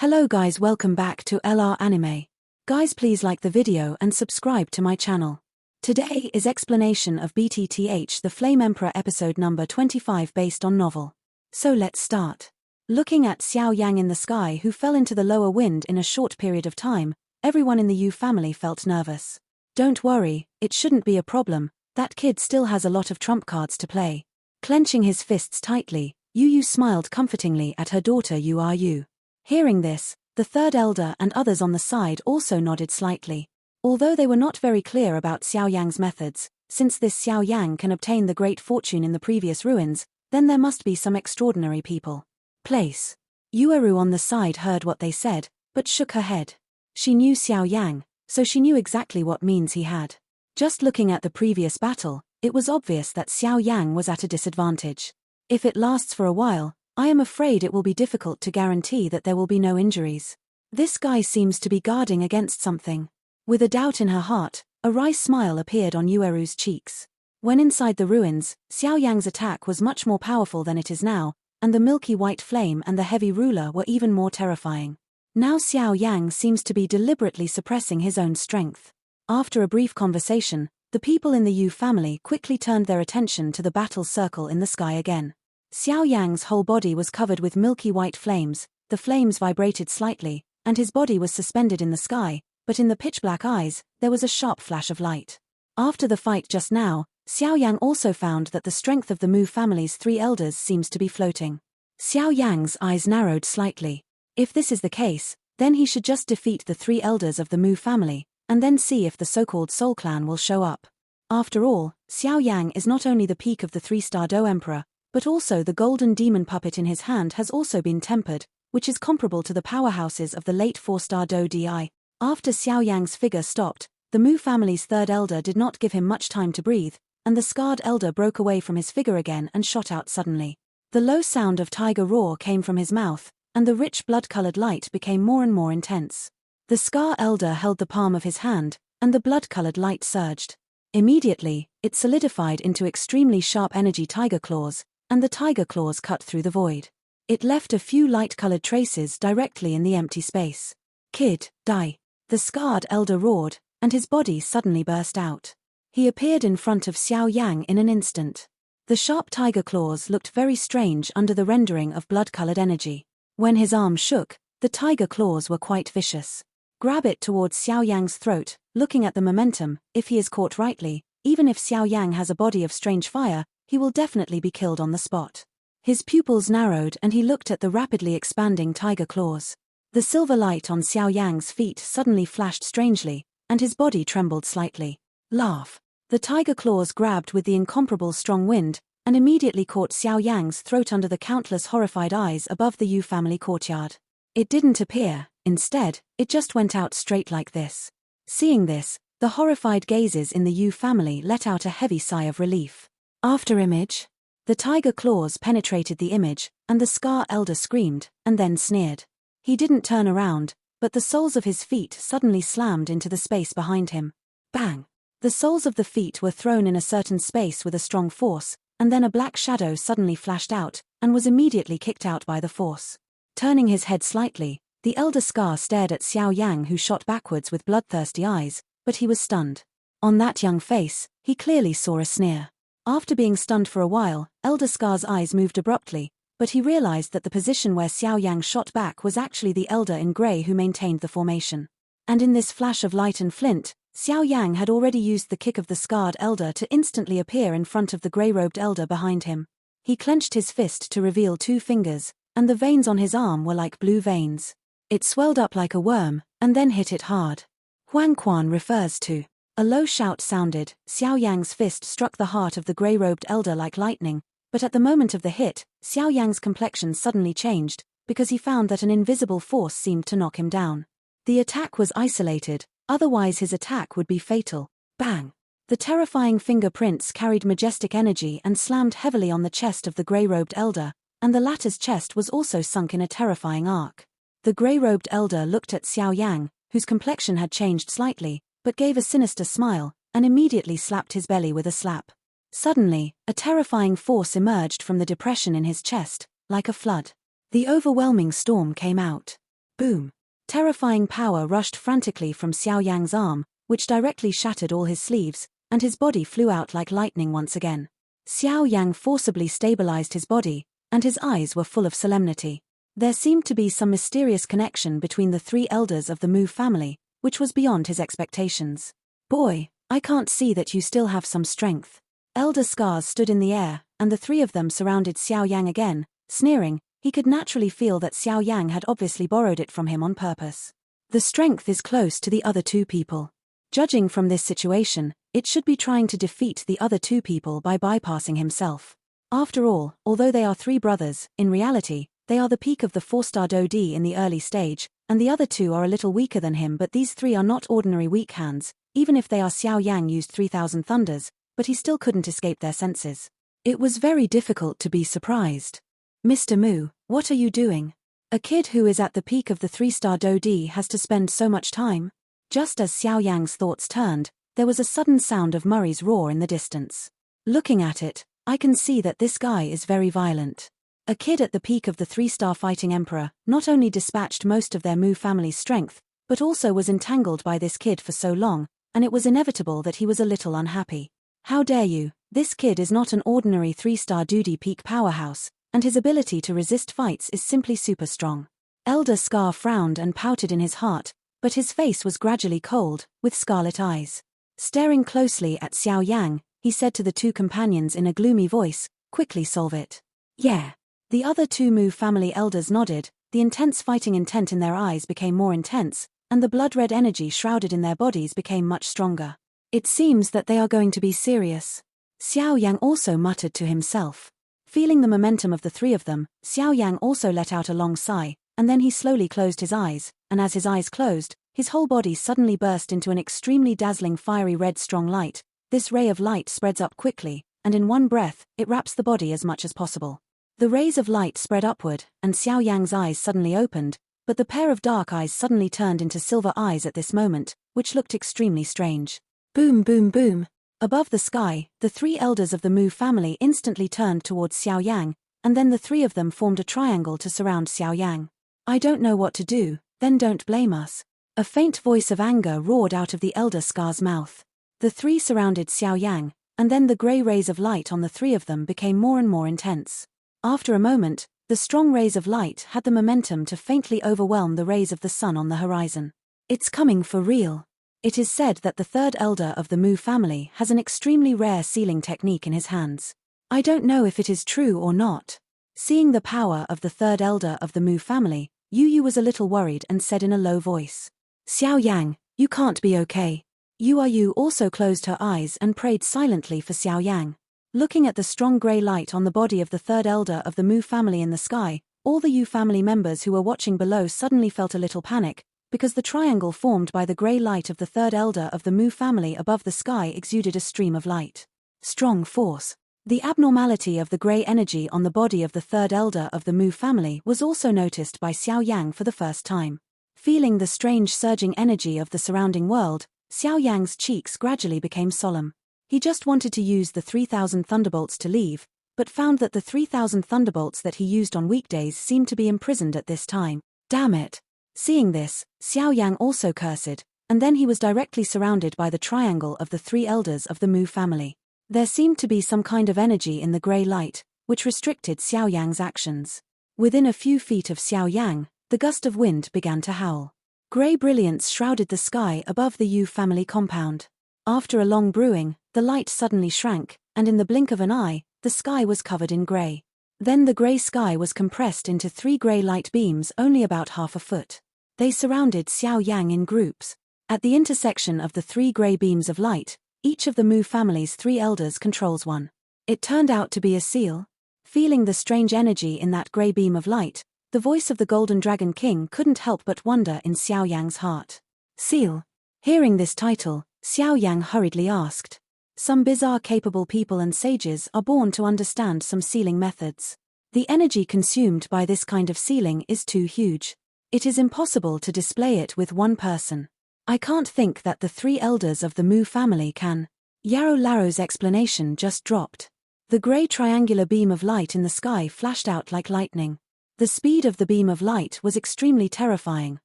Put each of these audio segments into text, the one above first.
Hello guys, welcome back to LR Anime. Guys, please like the video and subscribe to my channel. Today is explanation of BTTH The Flame Emperor episode number 25 based on novel. So let's start. Looking at Xiao Yang in the sky who fell into the lower wind in a short period of time, everyone in the Yu family felt nervous. Don't worry, it shouldn't be a problem, that kid still has a lot of trump cards to play. Clenching his fists tightly, Yu smiled comfortingly at her daughter Yu. Hearing this, the third elder and others on the side also nodded slightly. Although they were not very clear about Xiao Yang's methods, since this Xiao Yang can obtain the great fortune in the previous ruins, then there must be some extraordinary people. Place. Yueru on the side heard what they said, but shook her head. She knew Xiao Yang, so she knew exactly what means he had. Just looking at the previous battle, it was obvious that Xiao Yang was at a disadvantage. If it lasts for a while, I am afraid it will be difficult to guarantee that there will be no injuries. This guy seems to be guarding against something. With a doubt in her heart, a wry smile appeared on Yueru's cheeks. When inside the ruins, Xiao Yang's attack was much more powerful than it is now, and the milky white flame and the heavy ruler were even more terrifying. Now Xiao Yang seems to be deliberately suppressing his own strength. After a brief conversation, the people in the Yu family quickly turned their attention to the battle circle in the sky again. Xiao Yang's whole body was covered with milky white flames, the flames vibrated slightly, and his body was suspended in the sky, but in the pitch-black eyes, there was a sharp flash of light. After the fight just now, Xiao Yang also found that the strength of the Mu family's three elders seems to be floating. Xiao Yang's eyes narrowed slightly. If this is the case, then he should just defeat the three elders of the Mu family, and then see if the so-called Soul Clan will show up. After all, Xiao Yang is not only the peak of the three-star Do Emperor, but also the golden demon puppet in his hand has also been tempered, which is comparable to the powerhouses of the late four-star Do Di. After Xiao Yang's figure stopped, the Mu family's third elder did not give him much time to breathe, and the scarred elder broke away from his figure again and shot out suddenly. The low sound of tiger roar came from his mouth, and the rich blood-colored light became more and more intense. The scar elder held the palm of his hand, and the blood-colored light surged. Immediately, it solidified into extremely sharp energy tiger claws, and the tiger claws cut through the void. It left a few light-colored traces directly in the empty space. "Kid, die!" The scarred elder roared, and his body suddenly burst out. He appeared in front of Xiao Yang in an instant. The sharp tiger claws looked very strange under the rendering of blood-colored energy. When his arm shook, the tiger claws were quite vicious. Grab it towards Xiao Yang's throat, looking at the momentum, if he is caught rightly, even if Xiao Yang has a body of strange fire, he will definitely be killed on the spot. His pupils narrowed and he looked at the rapidly expanding tiger claws. The silver light on Xiao Yang's feet suddenly flashed strangely, and his body trembled slightly. Laugh. The tiger claws grabbed with the incomparable strong wind, and immediately caught Xiao Yang's throat under the countless horrified eyes above the Yu family courtyard. It didn't appear, instead, it just went out straight like this. Seeing this, the horrified gazes in the Yu family let out a heavy sigh of relief. After image. The tiger claws penetrated the image, and the scar elder screamed, and then sneered. He didn't turn around, but the soles of his feet suddenly slammed into the space behind him. Bang! The soles of the feet were thrown in a certain space with a strong force, and then a black shadow suddenly flashed out, and was immediately kicked out by the force. Turning his head slightly, the elder scar stared at Xiao Yang who shot backwards with bloodthirsty eyes, but he was stunned. On that young face, he clearly saw a sneer. After being stunned for a while, Elder Scar's eyes moved abruptly, but he realized that the position where Xiao Yang shot back was actually the elder in grey who maintained the formation. And in this flash of light and flint, Xiao Yang had already used the kick of the scarred elder to instantly appear in front of the grey-robed elder behind him. He clenched his fist to reveal two fingers, and the veins on his arm were like blue veins. It swelled up like a worm, and then hit it hard. Huang Quan refers to. A low shout sounded, Xiao Yang's fist struck the heart of the grey-robed elder like lightning, but at the moment of the hit, Xiao Yang's complexion suddenly changed, because he found that an invisible force seemed to knock him down. The attack was isolated, otherwise his attack would be fatal. Bang! The terrifying fingerprints carried majestic energy and slammed heavily on the chest of the grey-robed elder, and the latter's chest was also sunk in a terrifying arc. The grey-robed elder looked at Xiao Yang, whose complexion had changed slightly, but gave a sinister smile, and immediately slapped his belly with a slap. Suddenly, a terrifying force emerged from the depression in his chest, like a flood. The overwhelming storm came out. Boom! Terrifying power rushed frantically from Xiao Yang's arm, which directly shattered all his sleeves, and his body flew out like lightning once again. Xiao Yang forcibly stabilized his body, and his eyes were full of solemnity. There seemed to be some mysterious connection between the three elders of the Mu family, which was beyond his expectations. Boy, I can't see that you still have some strength. Elder scars stood in the air, and the three of them surrounded Xiao Yang again, sneering. He could naturally feel that Xiao Yang had obviously borrowed it from him on purpose. The strength is close to the other two people. Judging from this situation, it should be trying to defeat the other two people by bypassing himself. After all, although they are three brothers, in reality, they are the peak of the 4-star Dodi in the early stage, and the other two are a little weaker than him, but these three are not ordinary weak hands, even if they are. Xiao Yang used 3,000 thunders, but he still couldn't escape their senses. It was very difficult to be surprised. Mr. Mu, what are you doing? A kid who is at the peak of the 3-star Dodi has to spend so much time? Just as Xiao Yang's thoughts turned, there was a sudden sound of Murray's roar in the distance. Looking at it, I can see that this guy is very violent. A kid at the peak of the 3-star fighting emperor not only dispatched most of their Mu family's strength, but also was entangled by this kid for so long, and it was inevitable that he was a little unhappy. How dare you? This kid is not an ordinary 3-star Dodi peak powerhouse, and his ability to resist fights is simply super strong. Elder Scar frowned and pouted in his heart, but his face was gradually cold, with scarlet eyes. Staring closely at Xiao Yang, he said to the two companions in a gloomy voice, "Quickly solve it." Yeah. The other two Mu family elders nodded. The intense fighting intent in their eyes became more intense, and the blood-red energy shrouded in their bodies became much stronger. It seems that they are going to be serious. Xiao Yang also muttered to himself. Feeling the momentum of the three of them, Xiao Yang also let out a long sigh, and then he slowly closed his eyes, and as his eyes closed, his whole body suddenly burst into an extremely dazzling fiery red strong light. This ray of light spreads up quickly, and in one breath, it wraps the body as much as possible. The rays of light spread upward, and Xiao Yang's eyes suddenly opened, but the pair of dark eyes suddenly turned into silver eyes at this moment, which looked extremely strange. Boom boom boom. Above the sky, the three elders of the Mu family instantly turned towards Xiao Yang, and then the three of them formed a triangle to surround Xiao Yang. I don't know what to do, then don't blame us. A faint voice of anger roared out of the elder Scar's mouth. The three surrounded Xiao Yang, and then the grey rays of light on the three of them became more and more intense. After a moment, the strong rays of light had the momentum to faintly overwhelm the rays of the sun on the horizon. It's coming for real. It is said that the third elder of the Mu family has an extremely rare sealing technique in his hands. I don't know if it is true or not. Seeing the power of the third elder of the Mu family, Yu was a little worried and said in a low voice, "Xiao Yang, you can't be okay." Yu also closed her eyes and prayed silently for Xiao Yang. Looking at the strong grey light on the body of the third elder of the Mu family in the sky, all the Yu family members who were watching below suddenly felt a little panic, because the triangle formed by the grey light of the third elder of the Mu family above the sky exuded a stream of light. Strong force. The abnormality of the grey energy on the body of the third elder of the Mu family was also noticed by Xiao Yang for the first time. Feeling the strange surging energy of the surrounding world, Xiao Yang's cheeks gradually became solemn. He just wanted to use the 3,000 thunderbolts to leave, but found that the 3,000 thunderbolts that he used on weekdays seemed to be imprisoned at this time. Damn it! Seeing this, Xiao Yang also cursed, and then he was directly surrounded by the triangle of the three elders of the Mu family. There seemed to be some kind of energy in the grey light, which restricted Xiao Yang's actions. Within a few feet of Xiao Yang, the gust of wind began to howl. Grey brilliance shrouded the sky above the Yu family compound. After a long brewing, the light suddenly shrank, and in the blink of an eye, the sky was covered in grey. Then the grey sky was compressed into three grey light beams only about half a foot. They surrounded Xiao Yang in groups. At the intersection of the three grey beams of light, each of the Mu family's three elders controls one. It turned out to be a seal. Feeling the strange energy in that grey beam of light, the voice of the Golden Dragon King couldn't help but wonder in Xiao Yang's heart. Seal. Hearing this title, Xiao Yang hurriedly asked. Some bizarre capable people and sages are born to understand some sealing methods. The energy consumed by this kind of sealing is too huge. It is impossible to display it with one person. I can't think that the three elders of the Mu family can. Yarrow Laro's explanation just dropped. The grey triangular beam of light in the sky flashed out like lightning. The speed of the beam of light was extremely terrifying,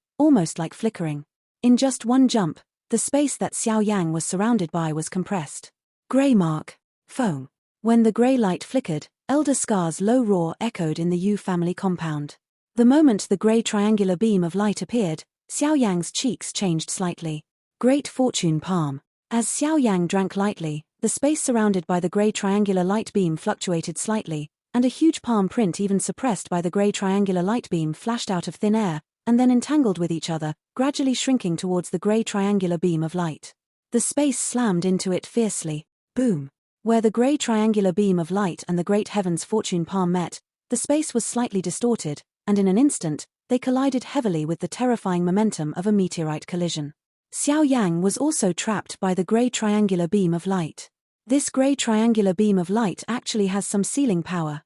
almost like flickering. In just one jump, the space that Xiao Yan was surrounded by was compressed. Grey mark. Foam. When the grey light flickered, Elder Scar's low roar echoed in the Yu family compound. The moment the grey triangular beam of light appeared, Xiao Yang's cheeks changed slightly. Great fortune palm. As Xiao Yang drank lightly, the space surrounded by the grey triangular light beam fluctuated slightly, and a huge palm print even suppressed by the grey triangular light beam flashed out of thin air, and then entangled with each other, gradually shrinking towards the grey triangular beam of light. The space slammed into it fiercely. Boom. Where the grey triangular beam of light and the great heaven's fortune palm met, the space was slightly distorted, and in an instant, they collided heavily with the terrifying momentum of a meteorite collision. Xiao Yang was also trapped by the grey triangular beam of light. This grey triangular beam of light actually has some sealing power.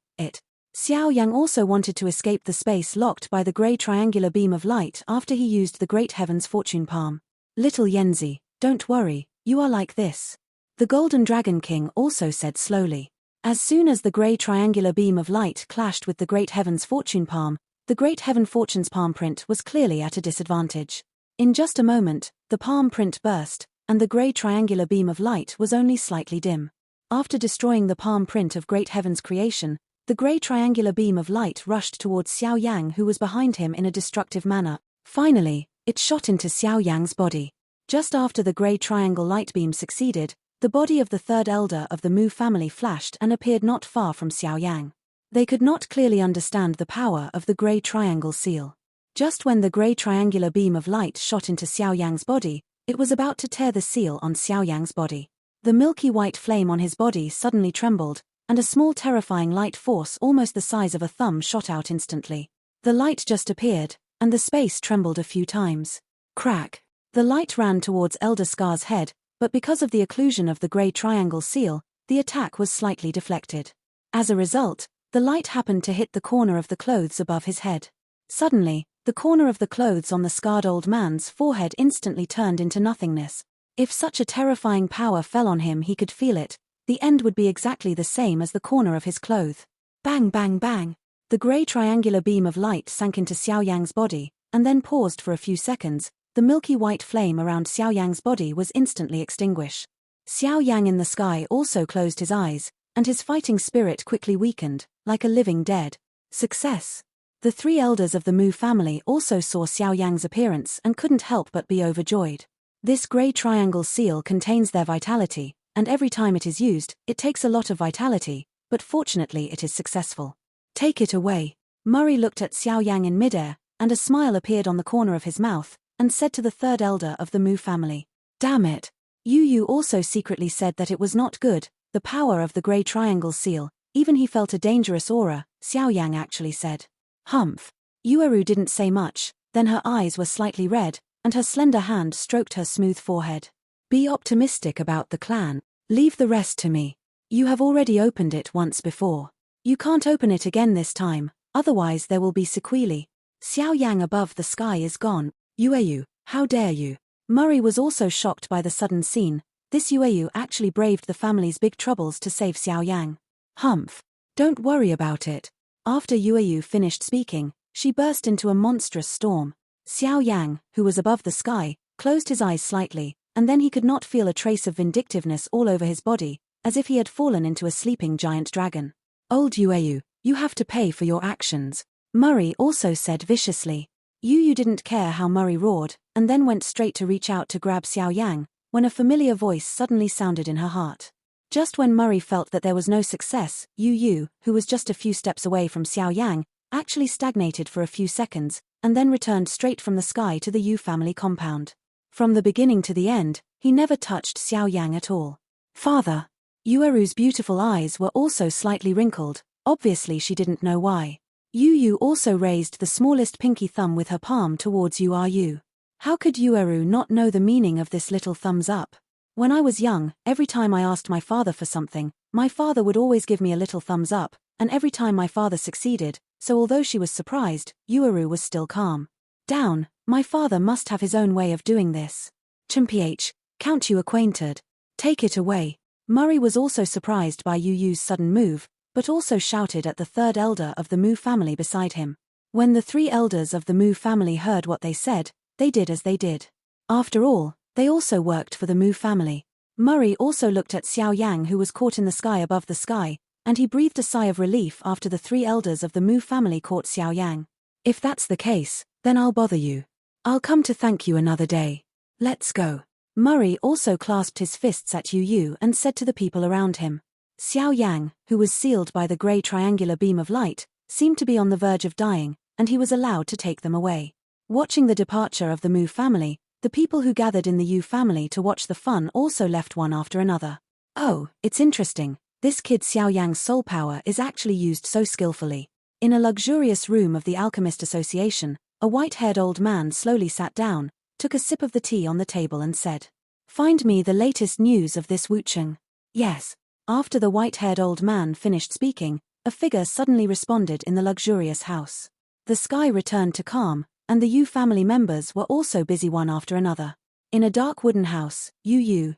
Xiao Yang also wanted to escape the space locked by the grey triangular beam of light after he used the great heaven's fortune palm. Little Yenzi, don't worry, you are like this. The Golden Dragon King also said slowly. As soon as the grey triangular beam of light clashed with the great heaven's fortune palm, the great heaven fortune's palm print was clearly at a disadvantage. In just a moment, the palm print burst, and the grey triangular beam of light was only slightly dim. After destroying the palm print of great heaven's creation, the grey triangular beam of light rushed towards Xiao Yang, who was behind him in a destructive manner. Finally, it shot into Xiao Yang's body. Just after the grey triangle light beam succeeded, the body of the third elder of the Mu family flashed and appeared not far from Xiao Yang. They could not clearly understand the power of the grey triangle seal. Just when the grey triangular beam of light shot into Xiao Yang's body, it was about to tear the seal on Xiao Yang's body. The milky white flame on his body suddenly trembled, and a small terrifying light force almost the size of a thumb shot out instantly. The light just appeared, and the space trembled a few times. Crack. The light ran towards Elder Scar's head, but because of the occlusion of the grey triangle seal, the attack was slightly deflected. As a result, the light happened to hit the corner of the clothes above his head. Suddenly, the corner of the clothes on the scarred old man's forehead instantly turned into nothingness. If such a terrifying power fell on him, he could feel it. The end would be exactly the same as the corner of his cloth. Bang bang bang. The grey triangular beam of light sank into Xiao Yang's body, and then paused for a few seconds. The milky white flame around Xiao Yang's body was instantly extinguished. Xiao Yang in the sky also closed his eyes, and his fighting spirit quickly weakened, like a living dead. Success. The three elders of the Mu family also saw Xiao Yang's appearance and couldn't help but be overjoyed. This grey triangle seal contains their vitality, and every time it is used, it takes a lot of vitality, but fortunately it is successful. Take it away. Murray looked at Xiao Yang in midair, and a smile appeared on the corner of his mouth, and said to the third elder of the Mu family, "Damn it." Yu also secretly said that it was not good, the power of the grey triangle seal, even he felt a dangerous aura, Xiao Yang actually said. Humph. Yueru didn't say much, then her eyes were slightly red, and her slender hand stroked her smooth forehead. Be optimistic about the clan. Leave the rest to me. You have already opened it once before. You can't open it again this time, otherwise there will be sequelae. Xiao Yang above the sky is gone. Yueyu, how dare you? Murray was also shocked by the sudden scene. This Yueyu actually braved the family's big troubles to save Xiao Yang. Humph. Don't worry about it. After Yueyu finished speaking, she burst into a monstrous storm. Xiao Yang, who was above the sky, closed his eyes slightly, and then he could not feel a trace of vindictiveness all over his body, as if he had fallen into a sleeping giant dragon. Old Yueyu, you have to pay for your actions. Murray also said viciously. Yu didn't care how Murray roared, and then went straight to reach out to grab Xiao Yang, when a familiar voice suddenly sounded in her heart. Just when Murray felt that there was no success, Yu, who was just a few steps away from Xiao Yang, actually stagnated for a few seconds, and then returned straight from the sky to the Yu family compound. From the beginning to the end, he never touched Xiao Yang at all. Father. Yueru's beautiful eyes were also slightly wrinkled, obviously she didn't know why. Yu also raised the smallest pinky thumb with her palm towards Yu. How could Yueru not know the meaning of this little thumbs up? When I was young, every time I asked my father for something, my father would always give me a little thumbs up, and every time my father succeeded, so although she was surprised, Yueru was still calm. Down, my father must have his own way of doing this. Mph, count you acquainted. Take it away. Murray was also surprised by Yu's sudden move, but also shouted at the third elder of the Mu family beside him. When the three elders of the Mu family heard what they said, they did as they did. After all, they also worked for the Mu family. Murray also looked at Xiao Yang, who was caught in the sky above the sky, and he breathed a sigh of relief after the three elders of the Mu family caught Xiao Yang. If that's the case, then I'll bother you. I'll come to thank you another day. Let's go. Murray also clasped his fists at Yu Yu and said to the people around him. Xiao Yang, who was sealed by the grey triangular beam of light, seemed to be on the verge of dying, and he was allowed to take them away. Watching the departure of the Mu family, the people who gathered in the Yu family to watch the fun also left one after another. Oh, it's interesting, this kid Xiao Yang's soul power is actually used so skillfully. In a luxurious room of the Alchemist Association, a white-haired old man slowly sat down, took a sip of the tea on the table and said, "Find me the latest news of this Wucheng." Yes. After the white-haired old man finished speaking, a figure suddenly responded in the luxurious house. The sky returned to calm, and the Yu family members were also busy one after another. In a dark wooden house, Yu,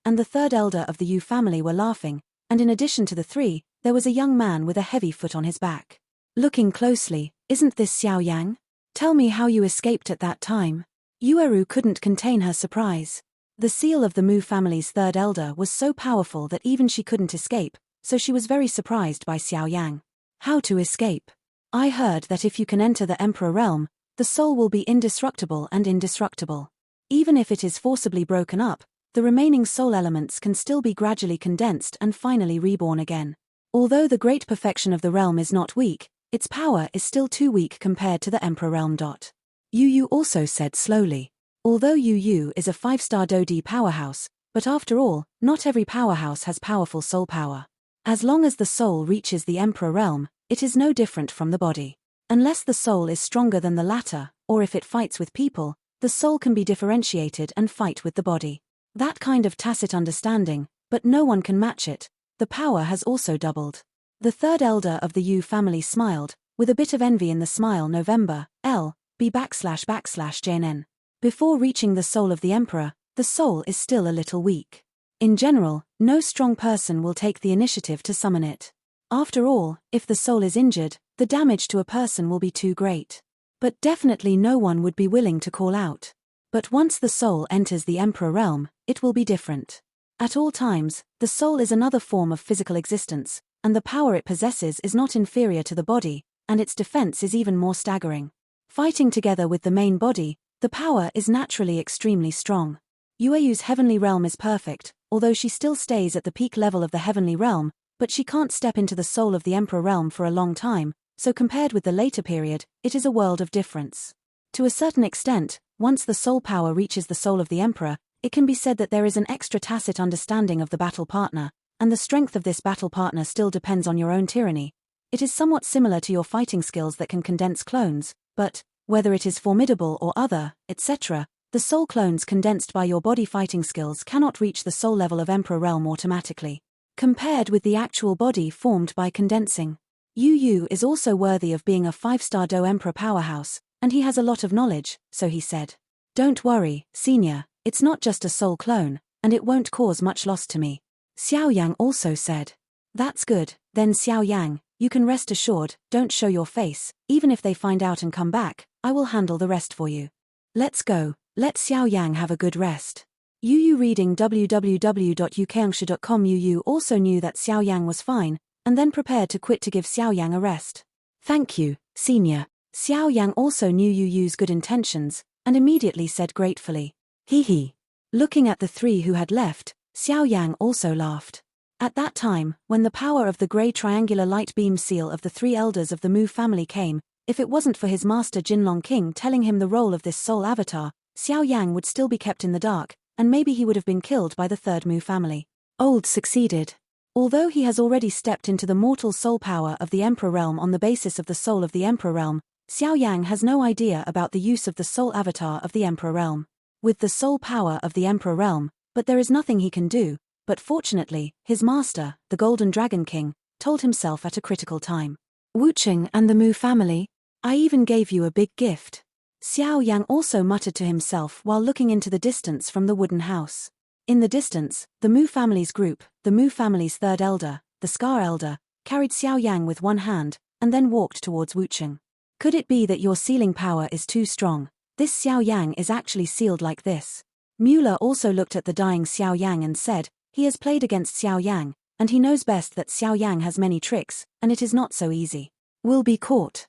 and the third elder of the Yu family were laughing, and in addition to the three, there was a young man with a heavy foot on his back. Looking closely, isn't this Xiao Yang? Tell me how you escaped at that time. Yueru couldn't contain her surprise. The seal of the Mu family's third elder was so powerful that even she couldn't escape, so she was very surprised by Xiao Yang. How to escape? I heard that if you can enter the Emperor realm, the soul will be indestructible and indestructible. Even if it is forcibly broken up, the remaining soul elements can still be gradually condensed and finally reborn again. Although the great perfection of the realm is not weak, its power is still too weak compared to the Emperor realm. Yu also said slowly. Although Yu is a 5-star Dodi powerhouse, but after all, not every powerhouse has powerful soul power. As long as the soul reaches the Emperor realm, it is no different from the body. Unless the soul is stronger than the latter, or if it fights with people, the soul can be differentiated and fight with the body. That kind of tacit understanding, but no one can match it. The power has also doubled. The third elder of the Yu family smiled, with a bit of envy in the smile. November, L.B//JNN. Before reaching the soul of the emperor, the soul is still a little weak. In general, no strong person will take the initiative to summon it. After all, if the soul is injured, the damage to a person will be too great. But definitely no one would be willing to call out. But once the soul enters the Emperor realm, it will be different. At all times, the soul is another form of physical existence, and the power it possesses is not inferior to the body, and its defense is even more staggering. Fighting together with the main body, the power is naturally extremely strong. Yueyu's heavenly realm is perfect, although she still stays at the peak level of the heavenly realm, but she can't step into the soul of the Emperor realm for a long time, so compared with the later period, it is a world of difference. To a certain extent, once the soul power reaches the soul of the Emperor, it can be said that there is an extra tacit understanding of the battle partner, and the strength of this battle partner still depends on your own tyranny. It is somewhat similar to your fighting skills that can condense clones, but, whether it is formidable or other, etc., the soul clones condensed by your body fighting skills cannot reach the soul level of Emperor realm automatically. Compared with the actual body formed by condensing. Yu is also worthy of being a 5-star Do Emperor powerhouse, and he has a lot of knowledge, so he said. Don't worry, senior, it's not just a soul clone, and it won't cause much loss to me. Xiao Yang also said. That's good, then Xiao Yang, you can rest assured, don't show your face, even if they find out and come back, I will handle the rest for you. Let's go, let Xiao Yang have a good rest. Yu reading www.ukeungsha.com. Yu also knew that Xiao Yang was fine, and then prepared to quit to give Xiao Yang a rest. Thank you, senior. Xiao Yang also knew Yu's good intentions, and immediately said gratefully, Hee. Looking at the three who had left, Xiao Yang also laughed. At that time, when the power of the grey triangular light beam seal of the three elders of the Mu family came, if it wasn't for his master Jinlong King telling him the role of this soul avatar, Xiao Yang would still be kept in the dark, and maybe he would have been killed by the third Mu family. Old succeeded. Although he has already stepped into the mortal soul power of the Emperor realm on the basis of the soul of the Emperor realm, Xiao Yang has no idea about the use of the soul avatar of the Emperor realm. With the soul power of the Emperor realm, but there is nothing he can do, but fortunately, his master, the Golden Dragon King, told himself at a critical time. Wucheng and the Mu family, I even gave you a big gift. Xiao Yang also muttered to himself while looking into the distance from the wooden house. In the distance, the Mu family's group, the Mu family's third elder, the Scar elder, carried Xiao Yang with one hand, and then walked towards Wucheng. Could it be that your sealing power is too strong? This Xiao Yang is actually sealed like this. Mueller also looked at the dying Xiao Yang and said, he has played against Xiao Yang, and he knows best that Xiao Yang has many tricks, and it is not so easy. Will be caught.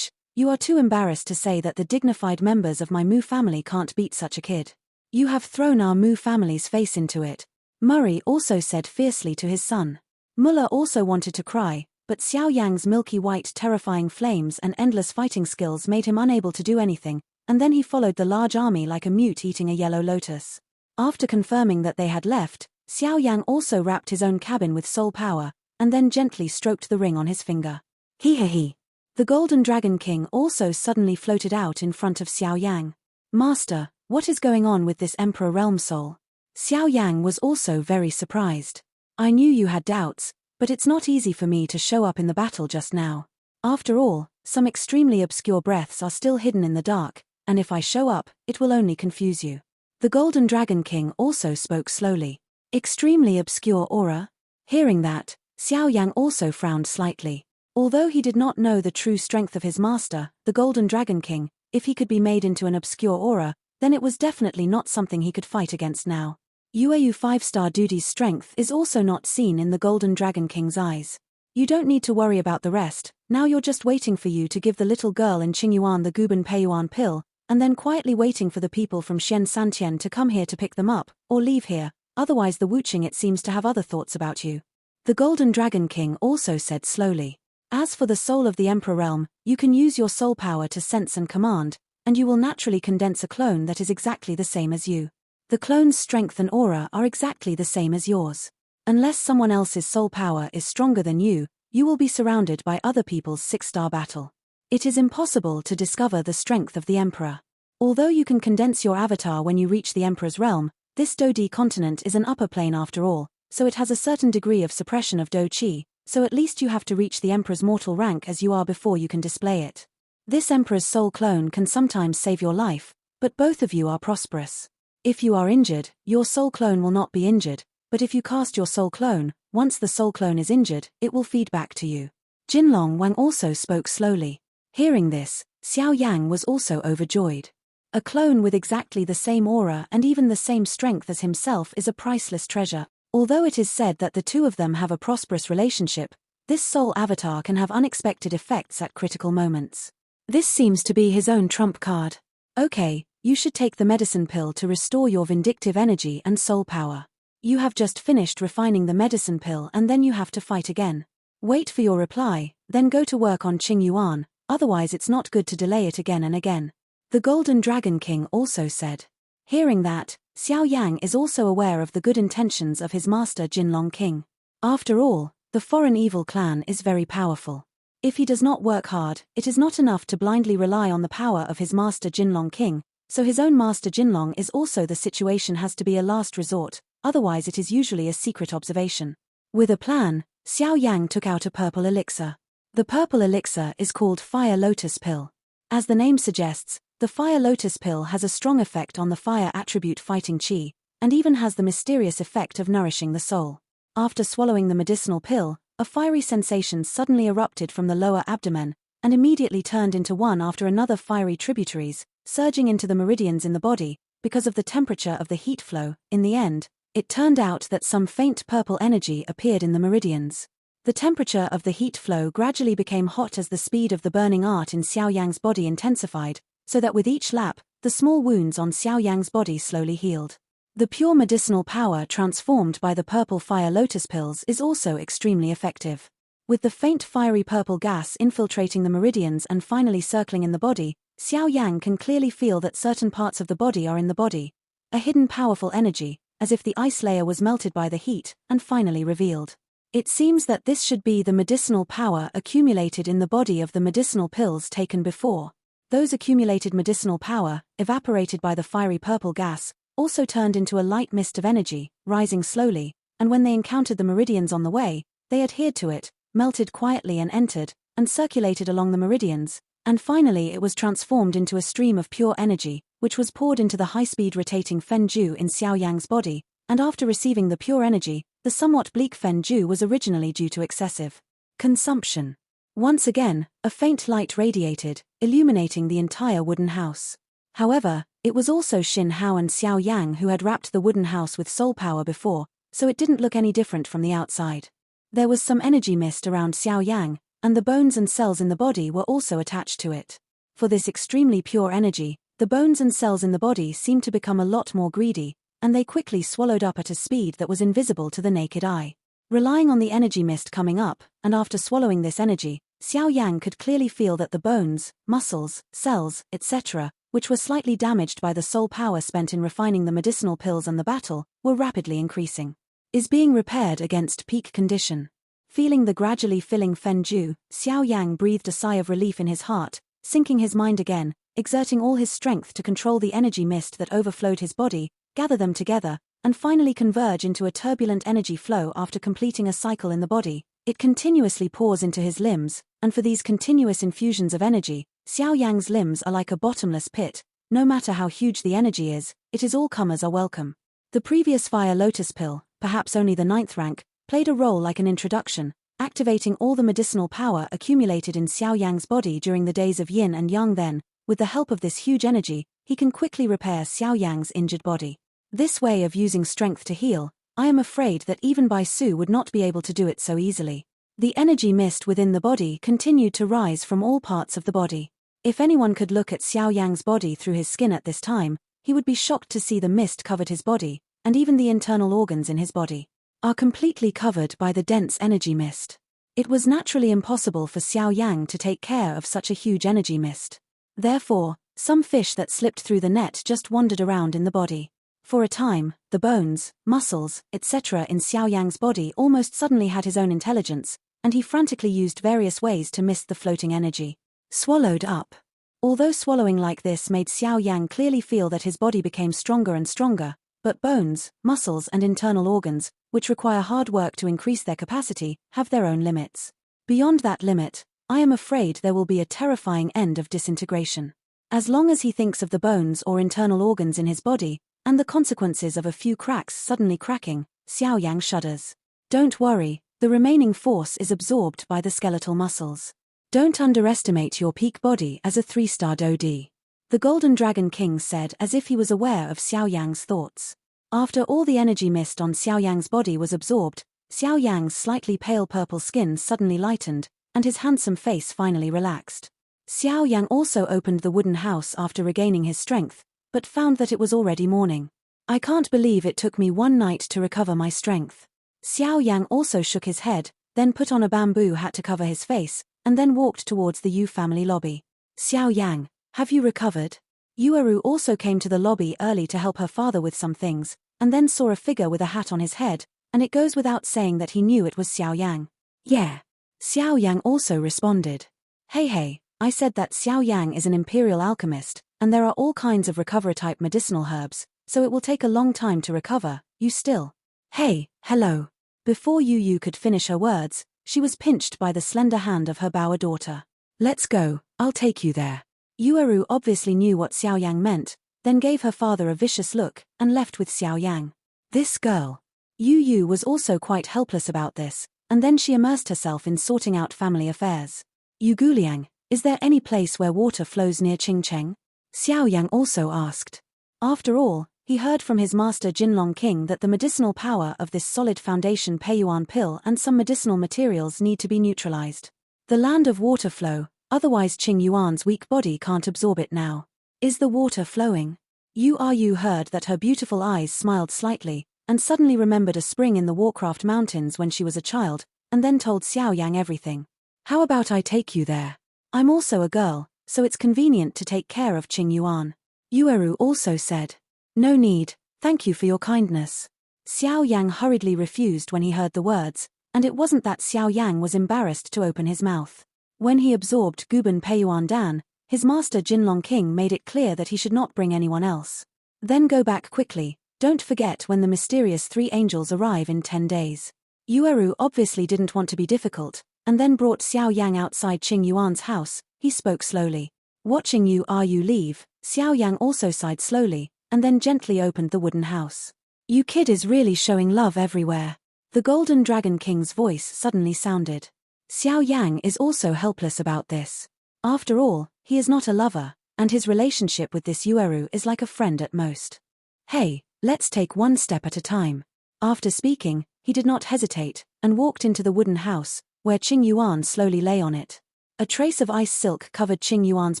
You are too embarrassed to say that the dignified members of my Mu family can't beat such a kid. You have thrown our Mu family's face into it. Murray also said fiercely to his son. Muller also wanted to cry, but Xiao Yang's milky white terrifying flames and endless fighting skills made him unable to do anything, and then he followed the large army like a mute eating a yellow lotus. After confirming that they had left, Xiao Yang also wrapped his own cabin with soul power, and then gently stroked the ring on his finger. He. The Golden Dragon King also suddenly floated out in front of Xiao Yang. Master, what is going on with this Emperor Realm soul? Xiao Yang was also very surprised. I knew you had doubts, but it's not easy for me to show up in the battle just now. After all, some extremely obscure breaths are still hidden in the dark, and if I show up, it will only confuse you. The Golden Dragon King also spoke slowly. Extremely obscure aura? Hearing that, Xiao Yang also frowned slightly. Although he did not know the true strength of his master, the Golden Dragon King, if he could be made into an obscure aura, then it was definitely not something he could fight against now. UAU 5-star Duty's strength is also not seen in the Golden Dragon King's eyes. You don't need to worry about the rest, now you're just waiting for you to give the little girl in Qing Yuan the Guban Peiyuan pill, and then quietly waiting for the people from Xian Santian to come here to pick them up, or leave here, otherwise the Wuqing it seems to have other thoughts about you. The Golden Dragon King also said slowly. As for the soul of the Emperor Realm, you can use your soul power to sense and command, and you will naturally condense a clone that is exactly the same as you. The clone's strength and aura are exactly the same as yours. Unless someone else's soul power is stronger than you will be surrounded by other people's 6-star battle. It is impossible to discover the strength of the Emperor. Although you can condense your avatar when you reach the Emperor's realm, this Do-Di continent is an upper plane after all, so it has a certain degree of suppression of Do-Chi, so at least you have to reach the Emperor's mortal rank as you are before you can display it. This Emperor's soul clone can sometimes save your life, but both of you are prosperous. If you are injured, your soul clone will not be injured, but if you cast your soul clone, once the soul clone is injured, it will feed back to you. Jinlong Wang also spoke slowly. Hearing this, Xiao Yang was also overjoyed. A clone with exactly the same aura and even the same strength as himself is a priceless treasure. Although it is said that the two of them have a prosperous relationship, this soul avatar can have unexpected effects at critical moments. This seems to be his own trump card. Okay, you should take the medicine pill to restore your vindictive energy and soul power. You have just finished refining the medicine pill and then you have to fight again. Wait for your reply, then go to work on Qing Yuan, otherwise it's not good to delay it again and again. The Golden Dragon King also said. Hearing that, Xiao Yang is also aware of the good intentions of his master Jinlong King. After all, the foreign evil clan is very powerful. If he does not work hard, it is not enough to blindly rely on the power of his master Jinlong King, so his own master Jinlong is also the situation has to be a last resort, otherwise it is usually a secret observation. With a plan, Xiao Yang took out a purple elixir. The purple elixir is called Fire Lotus Pill. As the name suggests, the Fire Lotus Pill has a strong effect on the fire attribute fighting Qi, and even has the mysterious effect of nourishing the soul. After swallowing the medicinal pill, a fiery sensation suddenly erupted from the lower abdomen, and immediately turned into one after another fiery tributaries, surging into the meridians in the body, because of the temperature of the heat flow. In the end, it turned out that some faint purple energy appeared in the meridians. The temperature of the heat flow gradually became hot as the speed of the burning art in Xiao Yang's body intensified, so that with each lap, the small wounds on Xiao Yang's body slowly healed. The pure medicinal power transformed by the purple fire lotus pills is also extremely effective. With the faint fiery purple gas infiltrating the meridians and finally circling in the body, Xiao Yang can clearly feel that certain parts of the body are in the body. A hidden powerful energy, as if the ice layer was melted by the heat, and finally revealed. It seems that this should be the medicinal power accumulated in the body of the medicinal pills taken before. Those accumulated medicinal power, evaporated by the fiery purple gas, also turned into a light mist of energy, rising slowly, and when they encountered the meridians on the way, they adhered to it, melted quietly and entered, and circulated along the meridians, and finally it was transformed into a stream of pure energy, which was poured into the high-speed rotating Fen Ju in Xiao Yang's body, and after receiving the pure energy, the somewhat bleak Fen Ju was originally due to excessive consumption. Once again, a faint light radiated, illuminating the entire wooden house. However, it was also Xin Hao and Xiao Yang who had wrapped the wooden house with soul power before, so it didn't look any different from the outside. There was some energy mist around Xiao Yang, and the bones and cells in the body were also attached to it. For this extremely pure energy, the bones and cells in the body seemed to become a lot more greedy, and they quickly swallowed up at a speed that was invisible to the naked eye. Relying on the energy mist coming up, and after swallowing this energy, Xiao Yang could clearly feel that the bones, muscles, cells, etc., which were slightly damaged by the soul power spent in refining the medicinal pills and the battle, were rapidly increasing. Is being repaired against peak condition. Feeling the gradually filling Fenju, Xiao Yang breathed a sigh of relief in his heart, sinking his mind again, exerting all his strength to control the energy mist that overflowed his body, gather them together, and finally converge into a turbulent energy flow after completing a cycle in the body. It continuously pours into his limbs, and for these continuous infusions of energy, Xiao Yang's limbs are like a bottomless pit. No matter how huge the energy is, it is all comers are welcome. The previous Fire Lotus pill, perhaps only the 9th rank, played a role like an introduction, activating all the medicinal power accumulated in Xiao Yang's body during the days of Yin and Yang. Then, with the help of this huge energy, he can quickly repair Xiao Yang's injured body. This way of using strength to heal, I am afraid that even Bai Su would not be able to do it so easily. The energy mist within the body continued to rise from all parts of the body. If anyone could look at Xiao Yang's body through his skin at this time, he would be shocked to see the mist covered his body, and even the internal organs in his body are completely covered by the dense energy mist. It was naturally impossible for Xiao Yang to take care of such a huge energy mist. Therefore, some fish that slipped through the net just wandered around in the body. For a time, the bones, muscles, etc. in Xiao Yang's body almost suddenly had his own intelligence, and he frantically used various ways to mist the floating energy. Swallowed up. Although swallowing like this made Xiao Yang clearly feel that his body became stronger and stronger, but bones, muscles and internal organs, which require hard work to increase their capacity, have their own limits. Beyond that limit, I am afraid there will be a terrifying end of disintegration. As long as he thinks of the bones or internal organs in his body, and the consequences of a few cracks suddenly cracking, Xiao Yang shudders. Don't worry, the remaining force is absorbed by the skeletal muscles. Don't underestimate your peak body as a 3-star DoD. The Golden Dragon King said as if he was aware of Xiao Yang's thoughts. After all the energy mist on Xiao Yang's body was absorbed, Xiao Yang's slightly pale purple skin suddenly lightened, and his handsome face finally relaxed. Xiao Yang also opened the wooden house after regaining his strength, but found that it was already morning. I can't believe it took me one night to recover my strength. Xiao Yang also shook his head, then put on a bamboo hat to cover his face, and then walked towards the Yu family lobby. Xiao Yang, have you recovered? Yueru also came to the lobby early to help her father with some things, and then saw a figure with a hat on his head, and it goes without saying that he knew it was Xiao Yang. Yeah. Xiao Yang also responded. Hey, I said that Xiao Yang is an imperial alchemist, and there are all kinds of recover-type medicinal herbs, so it will take a long time to recover. You still. Hey, hello. Before Yu could finish her words, she was pinched by the slender hand of her Bower daughter. Let's go, I'll take you there. Yueru obviously knew what Xiao Yang meant, then gave her father a vicious look, and left with Xiao Yang. This girl. Yu was also quite helpless about this, and then she immersed herself in sorting out family affairs. Yuguliang, is there any place where water flows near Qingcheng? Xiao Yang also asked. After all, he heard from his master Jinlong King that the medicinal power of this solid foundation Peiyuan pill and some medicinal materials need to be neutralized. The land of water flow, otherwise Qing Yuan's weak body can't absorb it now. Is the water flowing? Yu heard that her beautiful eyes smiled slightly, and suddenly remembered a spring in the Warcraft Mountains when she was a child, and then told Xiao Yang everything. How about I take you there? I'm also a girl, so it's convenient to take care of Qing Yuan. Yueru also said. No need, thank you for your kindness. Xiao Yang hurriedly refused when he heard the words, and it wasn't that Xiao Yang was embarrassed to open his mouth. When he absorbed Guban Peiyuan Dan, his master Jinlong King made it clear that he should not bring anyone else. Then go back quickly, don't forget when the mysterious 3 angels arrive in 10 days. Yueru obviously didn't want to be difficult, and then brought Xiao Yang outside Qing Yuan's house. He spoke slowly. Watching Yu leave, Xiao Yang also sighed slowly, and then gently opened the wooden house. You kid is really showing love everywhere. The Golden Dragon King's voice suddenly sounded. Xiao Yang is also helpless about this. After all, he is not a lover, and his relationship with this Yueru is like a friend at most. Hey, let's take one step at a time. After speaking, he did not hesitate, and walked into the wooden house, where Qing Yuan slowly lay on it. A trace of ice silk covered Qing Yuan's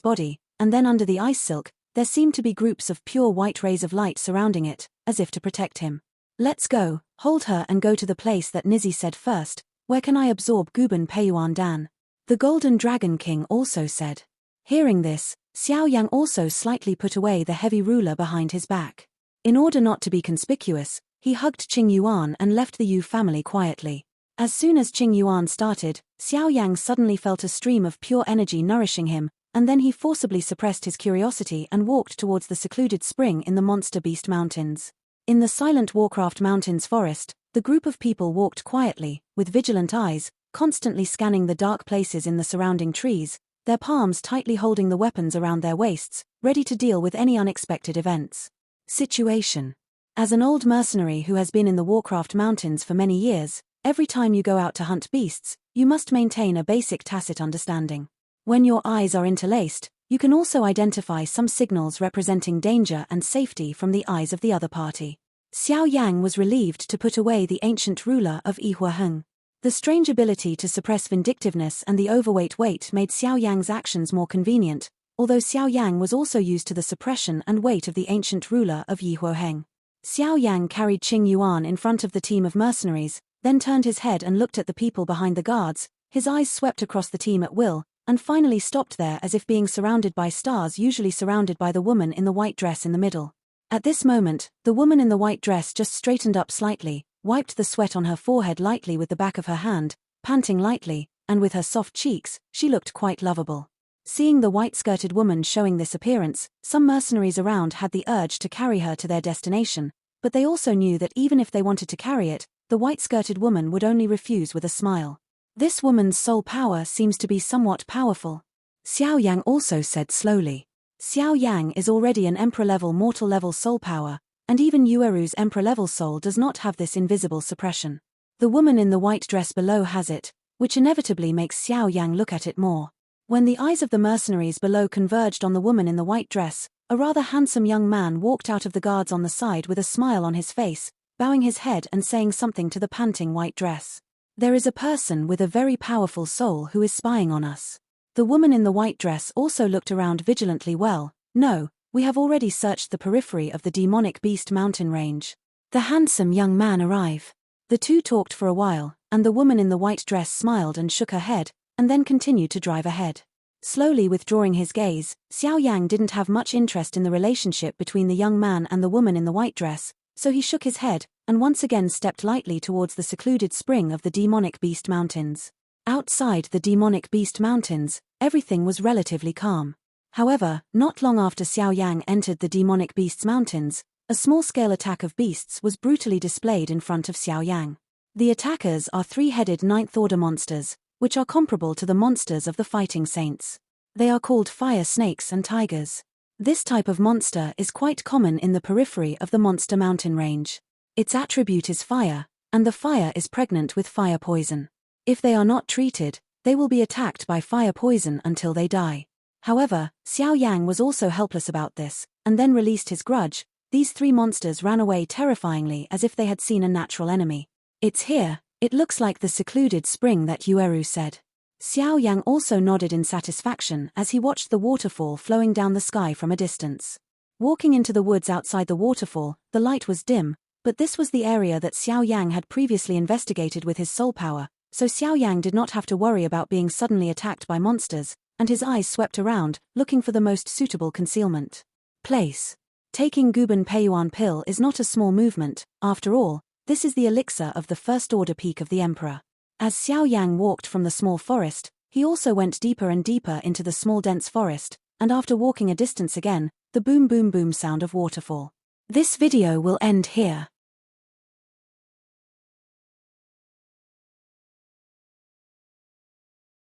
body, and then under the ice silk, there seemed to be groups of pure white rays of light surrounding it, as if to protect him. Let's go, hold her and go to the place that Nizi said first. Where can I absorb Guban Peiyuan Dan? The Golden Dragon King also said. Hearing this, Xiao Yang also slightly put away the heavy ruler behind his back. In order not to be conspicuous, he hugged Qing Yuan and left the Yu family quietly. As soon as Qing Yuan started, Xiao Yang suddenly felt a stream of pure energy nourishing him, and then he forcibly suppressed his curiosity and walked towards the secluded spring in the Monster Beast Mountains. In the silent Warcraft Mountains forest, the group of people walked quietly, with vigilant eyes, constantly scanning the dark places in the surrounding trees, their palms tightly holding the weapons around their waists, ready to deal with any unexpected events. Situation. As an old mercenary who has been in the Warcraft Mountains for many years, every time you go out to hunt beasts, you must maintain a basic tacit understanding. When your eyes are interlaced, you can also identify some signals representing danger and safety from the eyes of the other party. Xiao Yang was relieved to put away the ancient ruler of Yihuaheng. The strange ability to suppress vindictiveness and the overweight weight made Xiao Yang's actions more convenient, although Xiao Yang was also used to the suppression and weight of the ancient ruler of Yihuaheng. Xiao Yang carried Qing Yuan in front of the team of mercenaries, then turned his head and looked at the people behind the guards. His eyes swept across the team at will, and finally stopped there as if being surrounded by stars, usually surrounded by the woman in the white dress in the middle. At this moment, the woman in the white dress just straightened up slightly, wiped the sweat on her forehead lightly with the back of her hand, panting lightly, and with her soft cheeks, she looked quite lovable. Seeing the white-skirted woman showing this appearance, some mercenaries around had the urge to carry her to their destination, but they also knew that even if they wanted to carry it, the white-skirted woman would only refuse with a smile. This woman's soul power seems to be somewhat powerful. Xiao Yang also said slowly. Xiao Yang is already an Emperor-level mortal-level soul power, and even Yueru's Emperor-level soul does not have this invisible suppression. The woman in the white dress below has it, which inevitably makes Xiao Yang look at it more. When the eyes of the mercenaries below converged on the woman in the white dress, a rather handsome young man walked out of the guards on the side with a smile on his face, bowing his head and saying something to the panting white dress. There is a person with a very powerful soul who is spying on us. The woman in the white dress also looked around vigilantly. Well, no, we have already searched the periphery of the demonic beast mountain range. The handsome young man arrived. The two talked for a while, and the woman in the white dress smiled and shook her head, and then continued to drive ahead. Slowly withdrawing his gaze, Xiao Yang didn't have much interest in the relationship between the young man and the woman in the white dress, so he shook his head, and once again stepped lightly towards the secluded spring of the demonic beast mountains. Outside the demonic beast mountains, everything was relatively calm. However, not long after Xiao Yang entered the demonic beasts mountains, a small-scale attack of beasts was brutally displayed in front of Xiao Yang. The attackers are three-headed ninth-order monsters, which are comparable to the monsters of the fighting saints. They are called fire snakes and tigers. This type of monster is quite common in the periphery of the monster mountain range. Its attribute is fire, and the fire is pregnant with fire poison. If they are not treated, they will be attacked by fire poison until they die. However, Xiao Yang was also helpless about this, and then released his grudge. These three monsters ran away terrifyingly as if they had seen a natural enemy. It's here, it looks like the secluded spring that Yueru said. Xiao Yang also nodded in satisfaction as he watched the waterfall flowing down the sky from a distance. Walking into the woods outside the waterfall, the light was dim, but this was the area that Xiao Yang had previously investigated with his soul power, so Xiao Yang did not have to worry about being suddenly attacked by monsters, and his eyes swept around, looking for the most suitable concealment place. Taking Guban Peiyuan pill is not a small movement. After all, this is the elixir of the first-order peak of the Emperor. As Xiao Yang walked from the small forest, he also went deeper and deeper into the small dense forest, and after walking a distance again, the boom boom boom sound of waterfall. This video will end here.